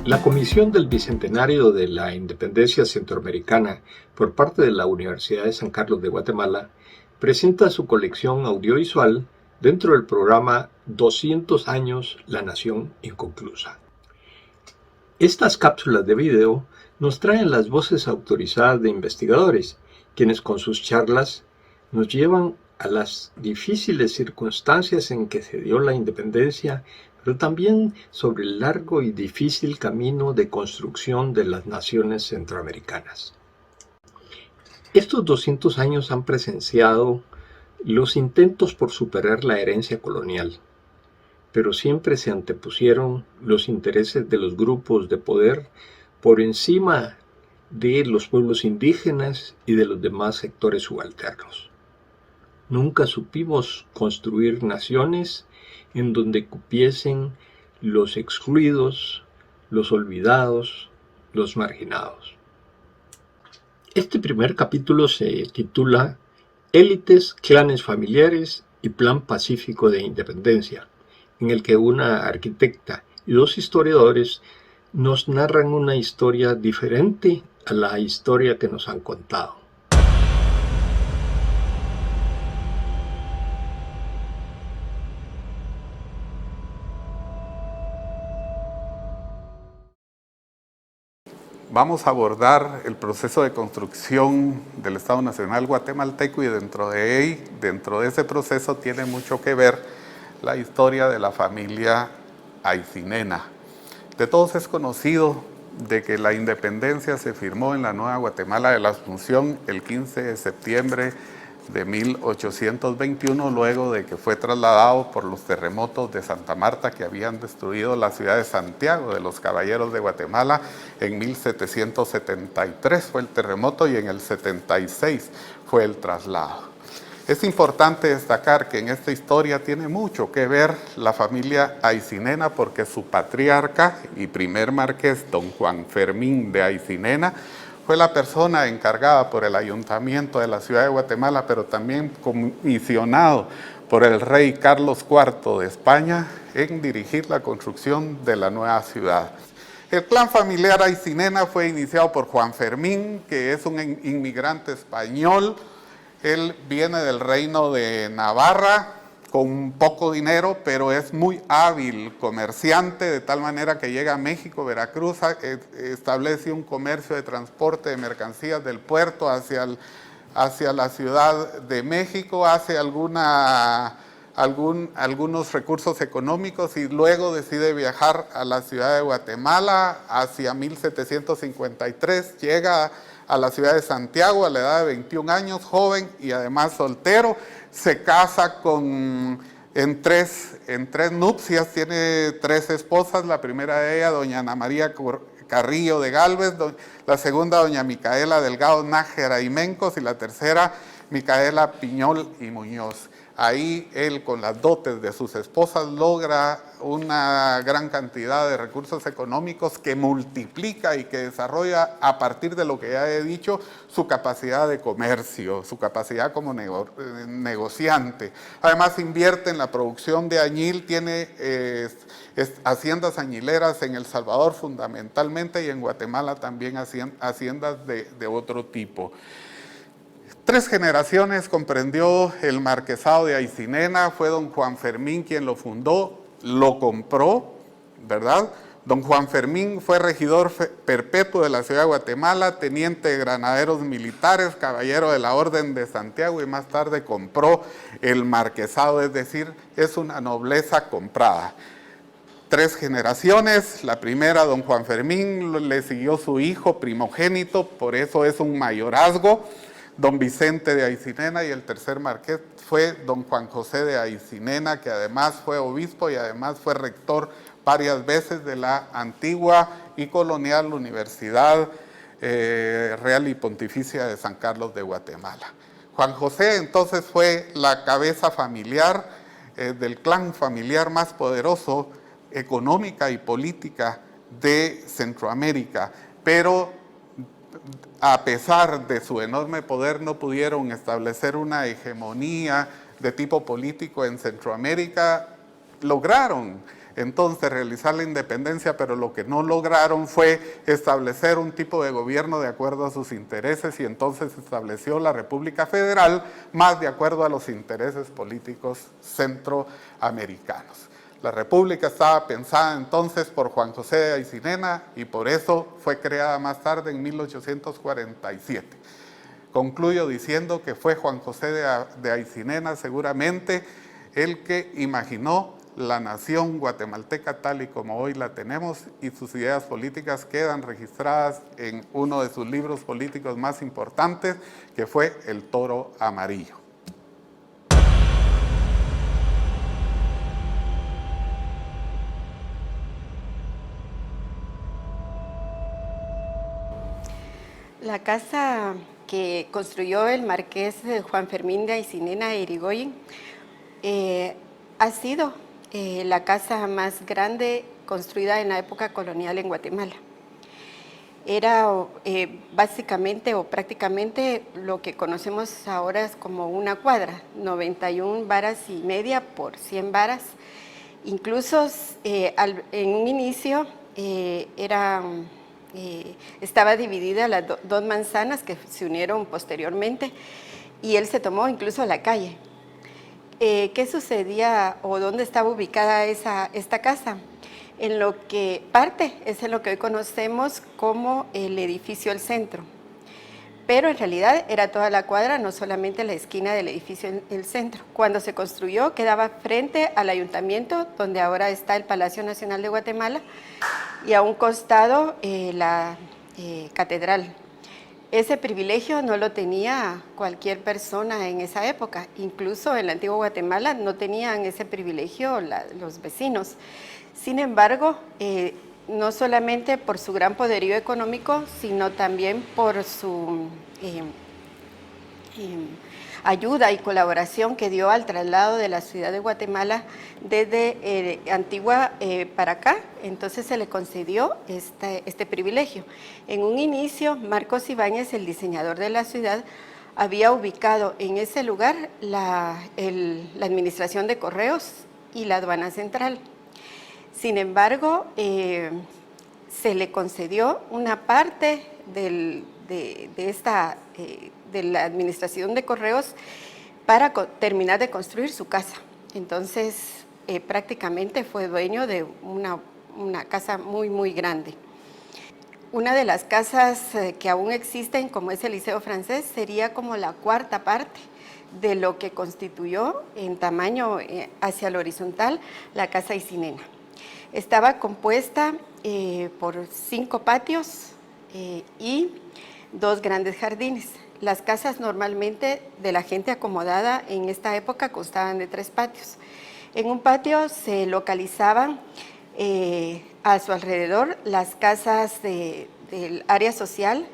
La Comisión del Bicentenario de la Independencia Centroamericana por parte de la Universidad de San Carlos de Guatemala presenta su colección audiovisual dentro del programa 200 años La Nación Inconclusa. Estas cápsulas de video nos traen las voces autorizadas de investigadores, quienes con sus charlas nos llevan a las difíciles circunstancias en que se dio la independencia, pero también sobre el largo y difícil camino de construcción de las naciones centroamericanas. Estos 200 años han presenciado los intentos por superar la herencia colonial, pero siempre se antepusieron los intereses de los grupos de poder por encima de los pueblos indígenas y de los demás sectores subalternos. Nunca supimos construir naciones en donde cupiesen los excluidos, los olvidados, los marginados. Este primer capítulo se titula Élites, clanes familiares y plan pacífico de independencia, en el que una arquitecta y dos historiadores nos narran una historia diferente a la historia que nos han contado. Vamos a abordar el proceso de construcción del Estado Nacional Guatemalteco y dentro de ese proceso tiene mucho que ver la historia de la familia Aycinena. De todos es conocido de que la independencia se firmó en la Nueva Guatemala de la Asunción el 15 de septiembre de 1821, luego de que fue trasladado por los terremotos de Santa Marta que habían destruido la ciudad de Santiago de los Caballeros de Guatemala. En 1773 fue el terremoto y en el 76 fue el traslado. Es importante destacar que en esta historia tiene mucho que ver la familia Aycinena porque su patriarca y primer marqués, don Juan Fermín de Aycinena, fue la persona encargada por el ayuntamiento de la ciudad de Guatemala, pero también comisionado por el rey Carlos IV de España en dirigir la construcción de la nueva ciudad. El clan familiar Aycinena fue iniciado por Juan Fermín, que es un inmigrante español. Él viene del reino de Navarra con poco dinero, pero es muy hábil comerciante, de tal manera que llega a México, Veracruz, establece un comercio de transporte de mercancías del puerto hacia la Ciudad de México, hace algunos recursos económicos y luego decide viajar a la ciudad de Guatemala hacia 1753, llega a la ciudad de Santiago a la edad de 21 años, joven y además soltero, se casa en tres nupcias, tiene 3 esposas, la primera de ellas, doña Ana María Carrillo de Galvez, la segunda, doña Micaela Delgado Nájera y Mencos, y la tercera, Micaela Piñol y Muñoz. Ahí él, con las dotes de sus esposas, logra una gran cantidad de recursos económicos que multiplica y que desarrolla, a partir de lo que ya he dicho, su capacidad de comercio, su capacidad como negociante. Además invierte en la producción de añil, tiene haciendas añileras en El Salvador fundamentalmente y en Guatemala también haciendas de otro tipo. 3 generaciones comprendió el marquesado de Aycinena, fue don Juan Fermín quien lo fundó, lo compró, ¿verdad? Don Juan Fermín fue regidor perpetuo de la ciudad de Guatemala, teniente de granaderos militares, caballero de la Orden de Santiago y más tarde compró el marquesado, es decir, es una nobleza comprada. 3 generaciones, la primera don Juan Fermín, le siguió su hijo primogénito, por eso es un mayorazgo, don Vicente de Aycinena, y el tercer marqués fue don Juan José de Aycinena, que además fue obispo y además fue rector varias veces de la antigua y colonial Universidad Real y Pontificia de San Carlos de Guatemala. Juan José entonces fue la cabeza familiar del clan familiar más poderoso económica y política de Centroamérica, pero a pesar de su enorme poder no pudieron establecer una hegemonía de tipo político en Centroamérica. Lograron entonces realizar la independencia, pero lo que no lograron fue establecer un tipo de gobierno de acuerdo a sus intereses, y entonces se estableció la República Federal más de acuerdo a los intereses políticos centroamericanos. La República estaba pensada entonces por Juan José de Aycinena y por eso fue creada más tarde en 1847. Concluyo diciendo que fue Juan José de Aycinena seguramente el que imaginó la nación guatemalteca tal y como hoy la tenemos, y sus ideas políticas quedan registradas en uno de sus libros políticos más importantes, que fue El Toro Amarillo. La casa que construyó el marqués Juan Fermín de Aycinena e Irigoyen ha sido la casa más grande construida en la época colonial en Guatemala. Era básicamente o prácticamente lo que conocemos ahora como una cuadra, 91 varas y media por 100 varas. Incluso en un inicio estaba dividida las dos manzanas que se unieron posteriormente, y él se tomó incluso la calle. ¿Qué sucedía o dónde estaba ubicada esta casa? En lo que es en lo que hoy conocemos como el edificio El Centro. Pero en realidad era toda la cuadra, no solamente la esquina del edificio El Centro. Cuando se construyó quedaba frente al ayuntamiento, donde ahora está el Palacio Nacional de Guatemala, y a un costado la catedral. Ese privilegio no lo tenía cualquier persona en esa época. Incluso en la antigua Guatemala no tenían ese privilegio los vecinos. Sin embargo, no solamente por su gran poderío económico, sino también por su ayuda y colaboración que dio al traslado de la ciudad de Guatemala desde Antigua para acá. Entonces se le concedió este privilegio. En un inicio, Marcos Ibáñez, el diseñador de la ciudad, había ubicado en ese lugar la administración de correos y la aduana central. Sin embargo, se le concedió una parte de la administración de correos para terminar de construir su casa. Entonces, prácticamente fue dueño de una casa muy, muy grande. Una de las casas que aún existen, como es el Liceo Francés, sería como la cuarta parte de lo que constituyó en tamaño hacia lo horizontal la casa Aycinena. Estaba compuesta por 5 patios y 2 grandes jardines. Las casas normalmente de la gente acomodada en esta época constaban de 3 patios. En un patio se localizaban a su alrededor las casas del área social,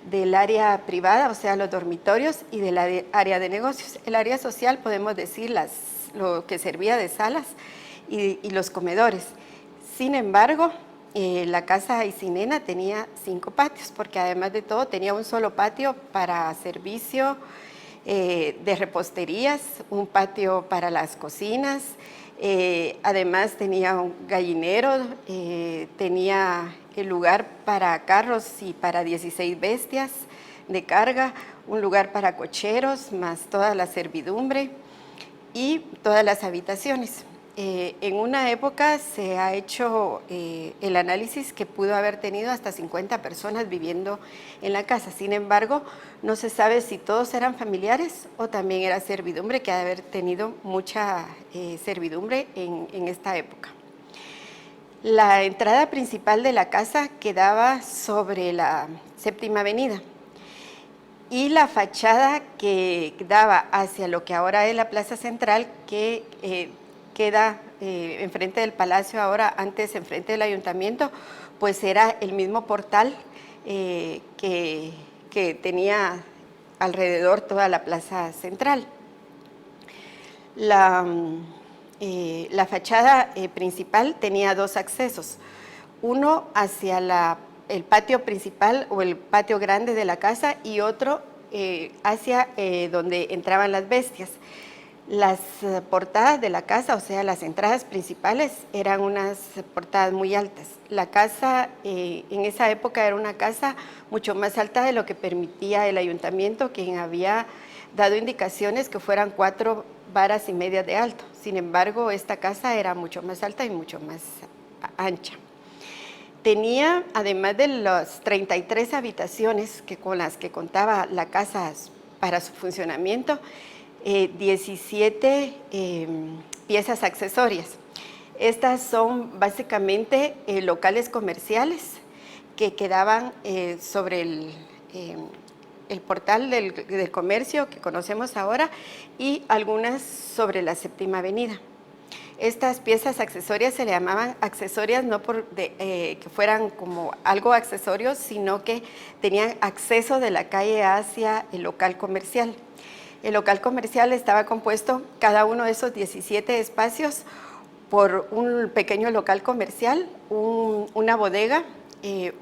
del área privada, o sea, los dormitorios, y del área de negocios. El área social, podemos decir, lo que servía de salas y los comedores. Sin embargo, la casa Aycinena tenía 5 patios, porque además de todo tenía un solo patio para servicio de reposterías, un patio para las cocinas, además tenía un gallinero, tenía el lugar para carros y para 16 bestias de carga, un lugar para cocheros, más toda la servidumbre y todas las habitaciones. En una época se ha hecho el análisis que pudo haber tenido hasta 50 personas viviendo en la casa. Sin embargo, no se sabe si todos eran familiares o también era servidumbre, que ha de haber tenido mucha servidumbre en esta época. La entrada principal de la casa quedaba sobre la Séptima Avenida, y la fachada que daba hacia lo que ahora es la Plaza Central, que queda enfrente del palacio ahora, antes enfrente del ayuntamiento, pues era el mismo portal que tenía alrededor toda la Plaza Central. La fachada principal tenía 2 accesos, uno hacia el patio principal o el patio grande de la casa, y otro hacia donde entraban las bestias. Las portadas de la casa, o sea, las entradas principales, eran unas portadas muy altas. La casa en esa época era una casa mucho más alta de lo que permitía el ayuntamiento, quien había dado indicaciones que fueran 4 varas y media de alto. Sin embargo, esta casa era mucho más alta y mucho más ancha. Tenía, además de las 33 habitaciones con las que contaba la casa para su funcionamiento, 17 piezas accesorias. Estas son básicamente locales comerciales que quedaban sobre el portal del comercio que conocemos ahora y algunas sobre la Séptima Avenida. Estas piezas accesorias se le llamaban accesorias no que fueran como algo accesorio, sino que tenían acceso de la calle hacia el local comercial. El local comercial estaba compuesto, cada uno de esos 17 espacios, por un pequeño local comercial, una bodega,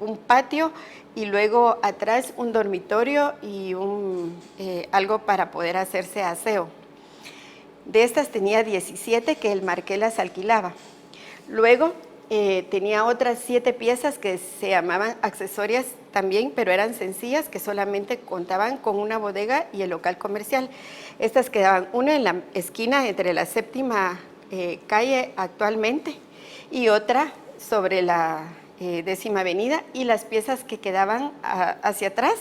un patio y luego atrás un dormitorio y algo para poder hacerse aseo. De estas tenía 17 que el marqués las alquilaba. Luego tenía otras 7 piezas que se llamaban accesorias también, pero eran sencillas, que solamente contaban con una bodega y el local comercial. Estas quedaban una en la esquina entre la Séptima calle actualmente y otra sobre la 10ª Avenida, y las piezas que quedaban hacia atrás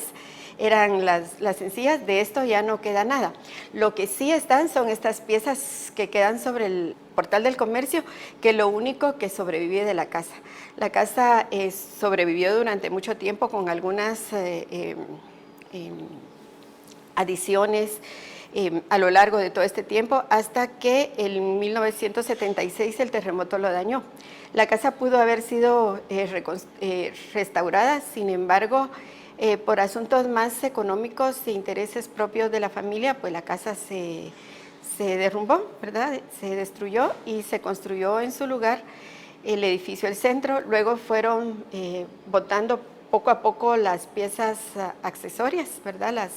eran las sencillas. De esto ya no queda nada. Lo que sí están son estas piezas que quedan sobre el portal del comercio, que es lo único que sobrevive de la casa. La casa sobrevivió durante mucho tiempo con algunas adiciones a lo largo de todo este tiempo, hasta que en 1976 el terremoto lo dañó. La casa pudo haber sido restaurada, sin embargo, por asuntos más económicos e intereses propios de la familia, pues la casa se derrumbó, ¿verdad? Se destruyó y se construyó en su lugar el edificio del centro. Luego fueron botando poco a poco las piezas accesorias, ¿verdad?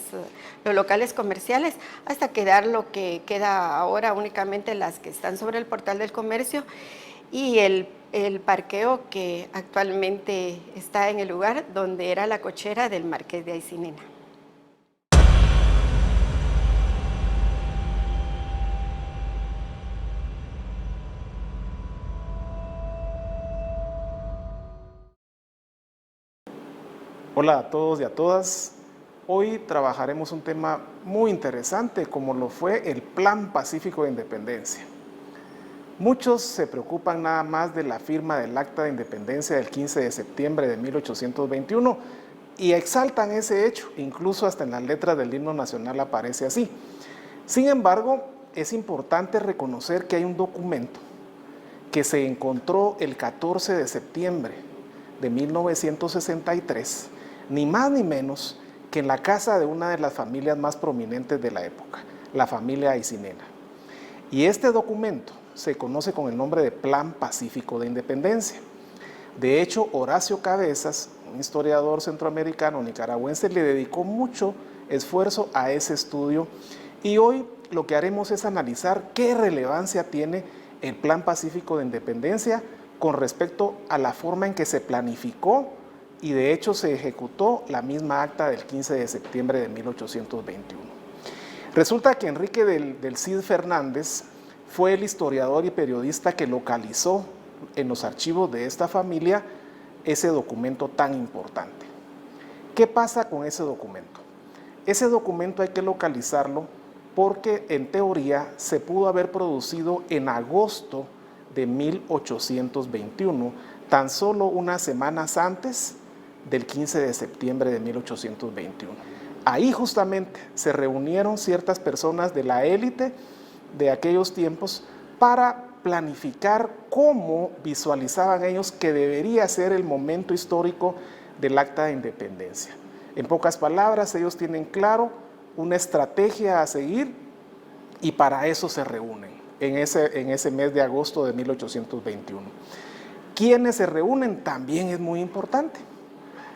Los locales comerciales, hasta quedar lo que queda ahora, únicamente las que están sobre el portal del comercio y el parqueo que actualmente está en el lugar donde era la cochera del marqués de Aycinena. Hola a todos y a todas. Hoy trabajaremos un tema muy interesante, como lo fue el Plan Pacífico de Independencia. Muchos se preocupan nada más de la firma del Acta de Independencia del 15 de septiembre de 1821 y exaltan ese hecho, incluso hasta en las letras del himno nacional aparece así. Sin embargo, es importante reconocer que hay un documento que se encontró el 14 de septiembre de 1963, ni más ni menos que en la casa de una de las familias más prominentes de la época, la familia Aycinena. Y este documento se conoce con el nombre de Plan Pacífico de Independencia. De hecho, Horacio Cabezas, un historiador centroamericano nicaragüense, le dedicó mucho esfuerzo a ese estudio, y hoy lo que haremos es analizar qué relevancia tiene el Plan Pacífico de Independencia con respecto a la forma en que se planificó y de hecho se ejecutó la misma acta del 15 de septiembre de 1821. Resulta que Enrique del Cid Fernández fue el historiador y periodista que localizó en los archivos de esta familia ese documento tan importante. ¿Qué pasa con ese documento? Ese documento hay que localizarlo porque en teoría se pudo haber producido en agosto de 1821, tan solo unas semanas antes del 15 de septiembre de 1821. Ahí justamente se reunieron ciertas personas de la élite de aquellos tiempos para planificar cómo visualizaban ellos que debería ser el momento histórico del Acta de Independencia. En pocas palabras, ellos tienen claro una estrategia a seguir y para eso se reúnen en ese mes de agosto de 1821. ¿Quiénes se reúnen? También es muy importante.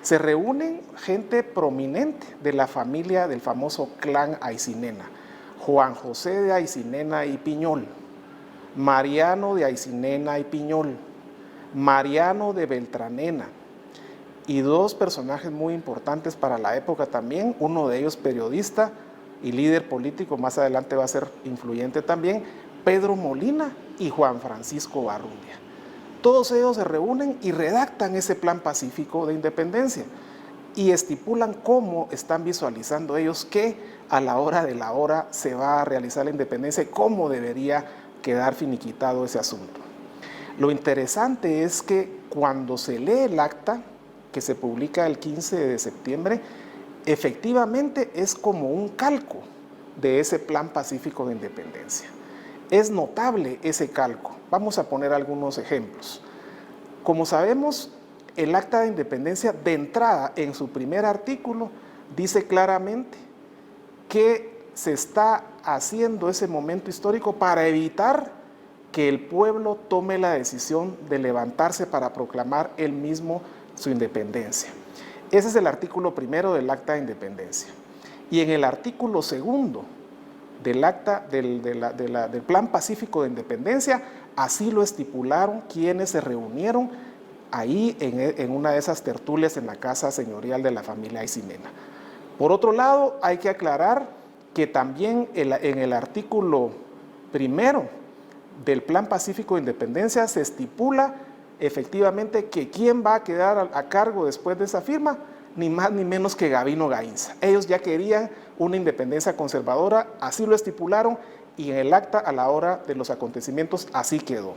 Se reúnen gente prominente de la familia del famoso clan Aycinena. Juan José de Aycinena y Piñol, Mariano de Aycinena y Piñol, Mariano de Beltranena, y dos personajes muy importantes para la época también, uno de ellos periodista y líder político, más adelante va a ser influyente también, Pedro Molina y Juan Francisco Barrundia. Todos ellos se reúnen y redactan ese plan pacífico de independencia y estipulan cómo están visualizando ellos que a la hora de la hora se va a realizar la independencia y cómo debería quedar finiquitado ese asunto. Lo interesante es que cuando se lee el acta, que se publica el 15 de septiembre, efectivamente es como un calco de ese plan pacífico de independencia. Es notable ese calco. Vamos a poner algunos ejemplos. Como sabemos, el acta de independencia de entrada en su primer artículo dice claramente que se está haciendo ese momento histórico para evitar que el pueblo tome la decisión de levantarse para proclamar él mismo su independencia. Ese es el artículo primero del Acta de Independencia. Y en el artículo segundo del acta del Plan Pacífico de Independencia, así lo estipularon quienes se reunieron ahí en una de esas tertulias en la casa señorial de la familia Aycinena. Por otro lado, hay que aclarar que también en el artículo primero del Plan Pacífico de Independencia se estipula efectivamente que quién va a quedar a cargo después de esa firma, ni más ni menos que Gavino Gainza. Ellos ya querían una independencia conservadora, así lo estipularon y en el acta a la hora de los acontecimientos así quedó.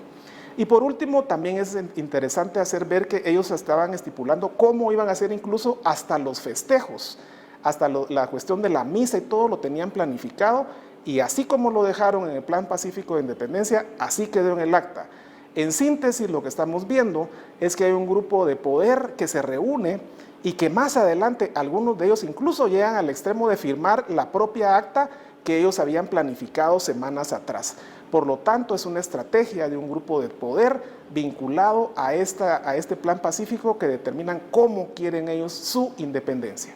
Y por último, también es interesante hacer ver que ellos estaban estipulando cómo iban a hacer incluso hasta los festejos, hasta la cuestión de la misa y todo lo tenían planificado y así como lo dejaron en el Plan Pacífico de Independencia, así quedó en el acta. En síntesis, lo que estamos viendo es que hay un grupo de poder que se reúne y que más adelante algunos de ellos incluso llegan al extremo de firmar la propia acta que ellos habían planificado semanas atrás. Por lo tanto, es una estrategia de un grupo de poder vinculado a este plan pacífico que determinan cómo quieren ellos su independencia.